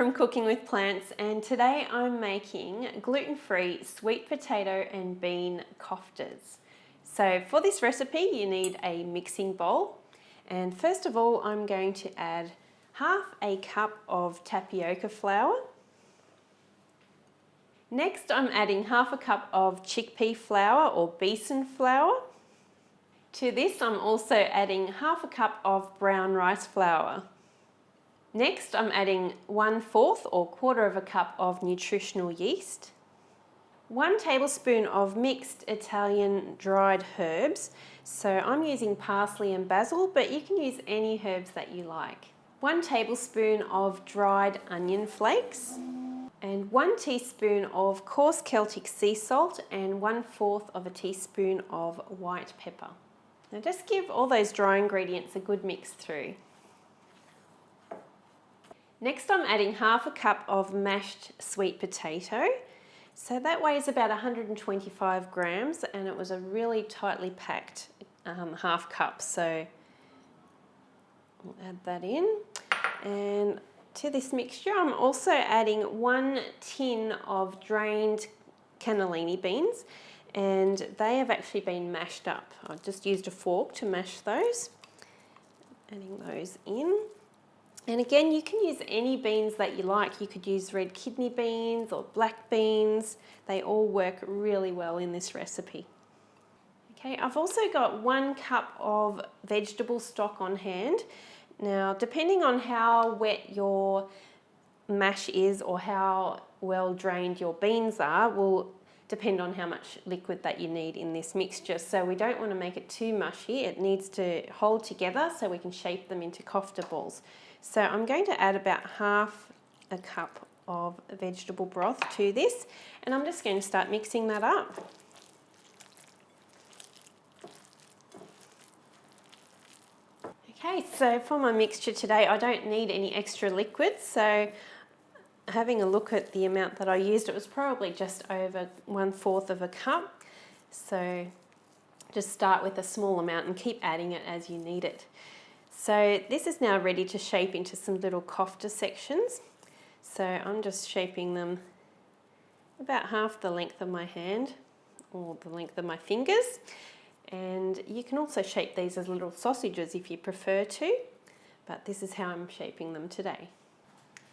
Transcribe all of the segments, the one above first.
from Cooking with Plants, and today I'm making gluten-free sweet potato and bean koftas. So for this recipe you need a mixing bowl, and first of all I'm going to add half a cup of tapioca flour. Next I'm adding half a cup of chickpea flour or besan flour. To this I'm also adding half a cup of brown rice flour. Next I'm adding 1/4 or quarter of a cup of nutritional yeast, 1 tablespoon of mixed Italian dried herbs, so I'm using parsley and basil, but you can use any herbs that you like, 1 tablespoon of dried onion flakes, and 1 teaspoon of coarse Celtic sea salt and 1/4 of a teaspoon of white pepper. Now just give all those dry ingredients a good mix through. Next I'm adding half a cup of mashed sweet potato. So that weighs about 125 grams and it was a really tightly packed half cup. So I'll add that in. And to this mixture I'm also adding 1 tin of drained cannellini beans, and they have actually been mashed up. I've just used a fork to mash those. Adding those in. And again, you can use any beans that you like. You could use red kidney beans or black beans. They all work really well in this recipe. Okay, I've also got 1 cup of vegetable stock on hand. Now, depending on how wet your mash is or how well drained your beans are, will depend on how much liquid that you need in this mixture. So we don't want to make it too mushy. It needs to hold together so we can shape them into kofta balls. So I'm going to add about half a cup of vegetable broth to this, and I'm just going to start mixing that up. Okay, so for my mixture today I don't need any extra liquid, so having a look at the amount that I used, it was probably just over 1/4 of a cup. So just start with a small amount and keep adding it as you need it. So this is now ready to shape into some little kofta sections. So I'm just shaping them about half the length of my hand or the length of my fingers. And you can also shape these as little sausages if you prefer to, but this is how I'm shaping them today.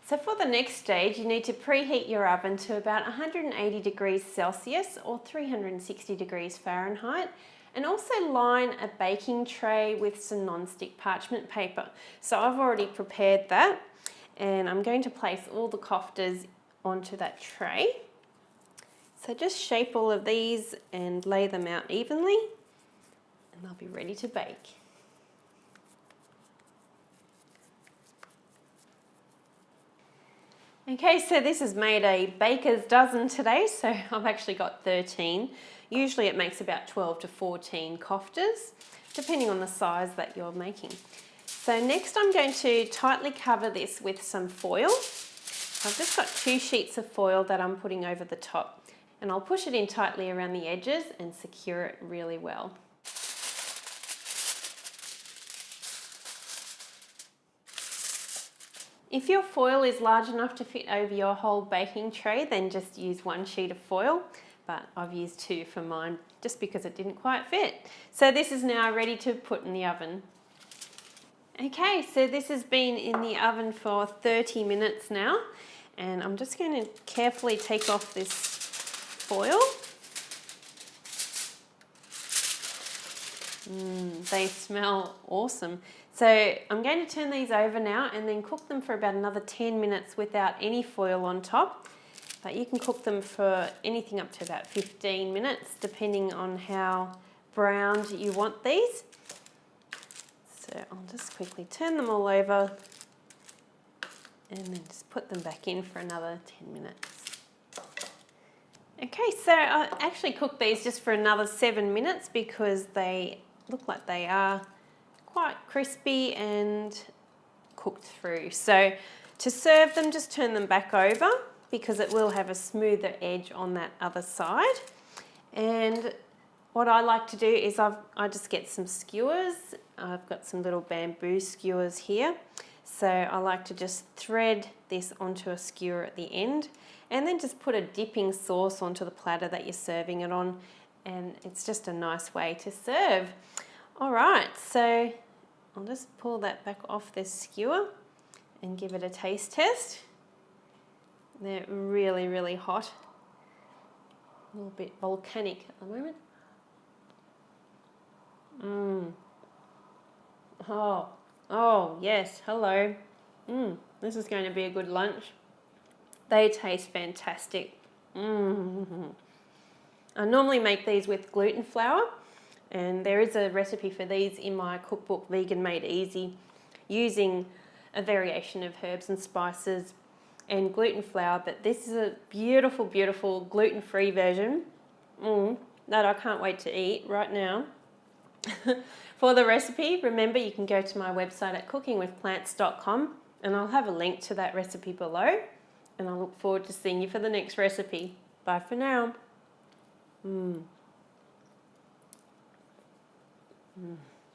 So for the next stage, you need to preheat your oven to about 180 degrees Celsius or 360 degrees Fahrenheit, and also line a baking tray with some non-stick parchment paper. So I've already prepared that, and I'm going to place all the koftas onto that tray. So just shape all of these and lay them out evenly, and they'll be ready to bake. Okay, so this has made a baker's dozen today, so I've actually got 13. Usually it makes about 12 to 14 koftas, depending on the size that you're making. So next I'm going to tightly cover this with some foil. I've just got 2 sheets of foil that I'm putting over the top, and I'll push it in tightly around the edges and secure it really well. If your foil is large enough to fit over your whole baking tray, then just use 1 sheet of foil, but I've used 2 for mine just because it didn't quite fit. So this is now ready to put in the oven. Okay, so this has been in the oven for 30 minutes now, and I'm just going to carefully take off this foil. They smell awesome. So I'm going to turn these over now and then cook them for about another 10 minutes without any foil on top. But you can cook them for anything up to about 15 minutes, depending on how browned you want these. So I'll just quickly turn them all over and then just put them back in for another 10 minutes. Okay, so I actually cooked these just for another 7 minutes because they look like they are quite crispy and cooked through. So to serve them, just turn them back over because it will have a smoother edge on that other side. And what I like to do is I just get some skewers. I've got some little bamboo skewers here. So I like to just thread this onto a skewer at the end and then just put a dipping sauce onto the platter that you're serving it on, and it's just a nice way to serve. All right, so I'll just pull that back off this skewer and give it a taste test. They're really, really hot. A little bit volcanic at the moment. Oh yes, hello. This is going to be a good lunch. They taste fantastic. I normally make these with gluten flour, and there is a recipe for these in my cookbook, Vegan Made Easy, using a variation of herbs and spices and gluten flour, but this is a beautiful, beautiful gluten-free version that I can't wait to eat right now. For the recipe, remember you can go to my website at CookingWithPlants.com, and I'll have a link to that recipe below, and I look forward to seeing you for the next recipe. Bye for now.